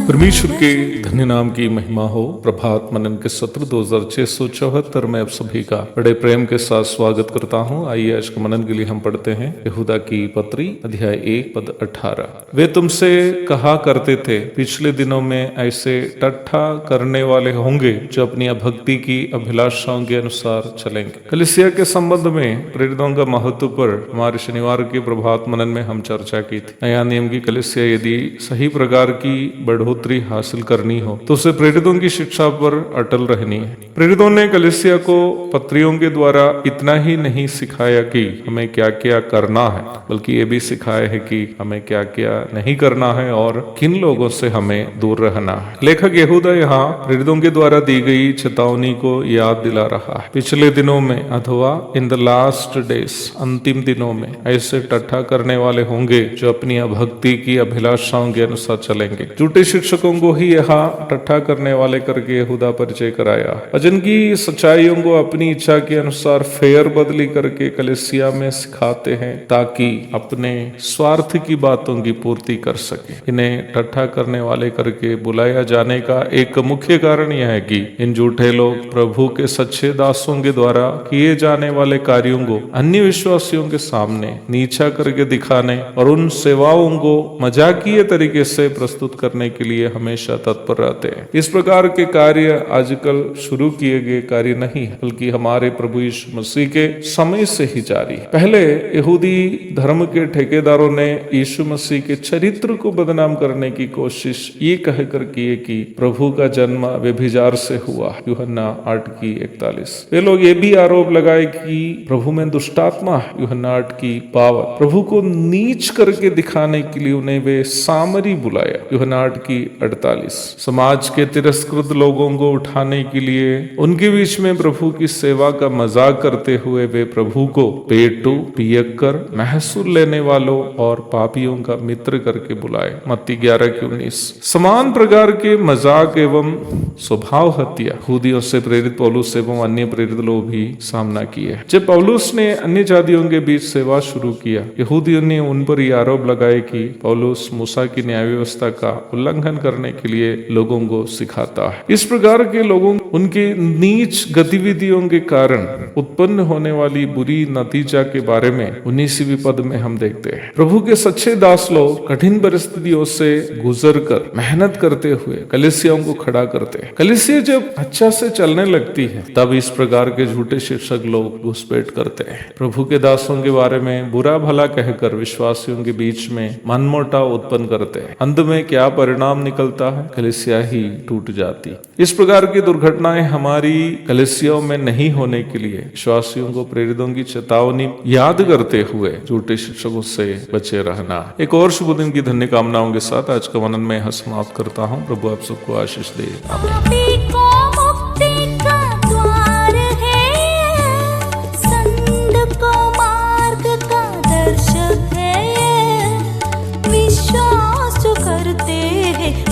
परमेश्वर के धन्य नाम की महिमा हो। प्रभात मनन के सत्र 2674 में आप सभी का बड़े प्रेम के साथ स्वागत करता हूं। आइए आज के मनन के लिए हम पढ़ते हैं यहूदा की पत्री अध्याय 1 पद 18। वे तुमसे कहा करते थे, पिछले दिनों में ऐसे टट्ठा करने वाले होंगे जो अपनी भक्ति की अभिलाषाओं के अनुसार चलेंगे। कलीसिया के संबंध में प्रेरितों का महत्व पर हमारे शनिवार के प्रभात मनन में हम चर्चा की थी। नया नियम की कलीसिया यदि सही प्रकार की बढ़ोतरी हासिल करनी हो तो उसे प्रेरितों की शिक्षा पर अटल रहनी है। प्रेरितों ने कलीसिया को पत्रियों के द्वारा इतना ही नहीं सिखाया कि हमें क्या क्या करना है, बल्कि ये भी सिखाया है कि हमें क्या क्या नहीं करना है और किन लोगों से हमें दूर रहना है। लेखक यहूदा यहाँ प्रेरितों के द्वारा दी गई चेतावनी को याद दिला रहा है। पिछले दिनों में अथवा इन द लास्ट डेज, अंतिम दिनों में ऐसे टट्ठा करने वाले होंगे जो अपनी भक्ति की अभिलाषाओं के अनुसार चलेंगे। झूठे शिक्षकों को ही यहाँ टट्ठा करने वाले करके यहूदा परिचय कराया। वचन की सच्चाइयों को अपनी इच्छा के अनुसार फेर बदली करके कलीसिया में सिखाते हैं ताकि अपने स्वार्थ की बातों की पूर्ति कर सके। इन्हें टट्ठा करने वाले करके बुलाया जाने का एक मुख्य कारण यह है कि इन झूठे लोग प्रभु के सच्चे दासों के द्वारा किए जाने वाले कार्यों को अन्य विश्वासियों के सामने नीचा करके दिखाने और उन सेवाओं को मजाकिये तरीके से प्रस्तुत करने के लिए हमेशा तत्पर रहते हैं। इस प्रकार के कार्य आजकल शुरू किए गए कार्य नहीं है, बल्कि हमारे प्रभु यीशु मसीह के समय से ही जारी है। पहले यहूदी धर्म के ठेकेदारों ने यीशु मसीह के चरित्र को बदनाम करने की कोशिश ये कहकर की है कि प्रभु का जन्म व्यभिचार से हुआ, यूहन्ना 8:41। वे लोग ये भी आरोप लगाए कि प्रभु में दुष्टात्मा है, यूहन्ना 8:52। प्रभु को नीच करके दिखाने के लिए उन्हें वे सामरी बुलाया, यूहन्ना 8:48। समाज के तिरस्कृत लोगों को उठाने के लिए उनके बीच में प्रभु की सेवा का मजाक करते हुए वे प्रभु को पेटू, पियक्कर, महसूल लेने वालों और पापियों का मित्र करके बुलाए, मत्ती 11:19। समान प्रकार के मजाक एवं स्वभाव हत्या यहूदियों से प्रेरित पौलुस एवं अन्य प्रेरित लोग भी सामना किए। जब पौलुस ने अन्य जातियों के बीच सेवा शुरू किया, यहूदियों ने उन पर यह आरोप लगाए कि पौलुस मूसा की न्याय व्यवस्था का उल्लंघन करने के लिए लोगों को सिखाता है। इस प्रकार के लोगों उनके नीच गतिविधियों के कारण उत्पन्न होने वाली बुरी नतीजा के बारे में 19वीं पद में हम देखते हैं। प्रभु के सच्चे दास लोग कठिन परिस्थितियों से गुजर कर मेहनत करते हुए कलीसियाओं को खड़ा करते हैं। कलीसिया जब अच्छा से चलने लगती है तब इस प्रकार के झूठे शिक्षक लोग घुसपैठ करते हैं। प्रभु के दासों के बारे में बुरा भला कहकर विश्वासियों के बीच में मनमुटाव उत्पन्न करते हैं। अंत में क्या परिणाम निकलता है? कलीसिया ही टूट जाती। इस प्रकार की दुर्घटनाएं हमारी कलीसियाओं में नहीं होने के लिए विश्वासियों को प्रेरितों की चेतावनी याद करते हुए झूठे शिक्षकों से बचे रहना। एक और शुभ दिन की धन्य कामनाओं के साथ आज का मनन में समाप्त करता हूँ। प्रभु आप सबको आशीष दे।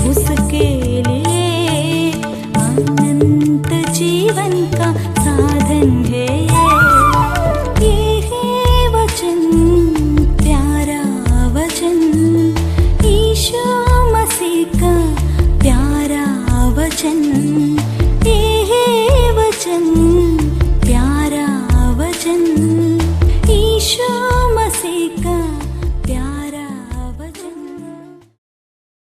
उसके लिए अनंत जीवन का साधन है ये है वचन, प्यारा वचन, यीशु मसीह का प्यारा वचन, ये है वचन।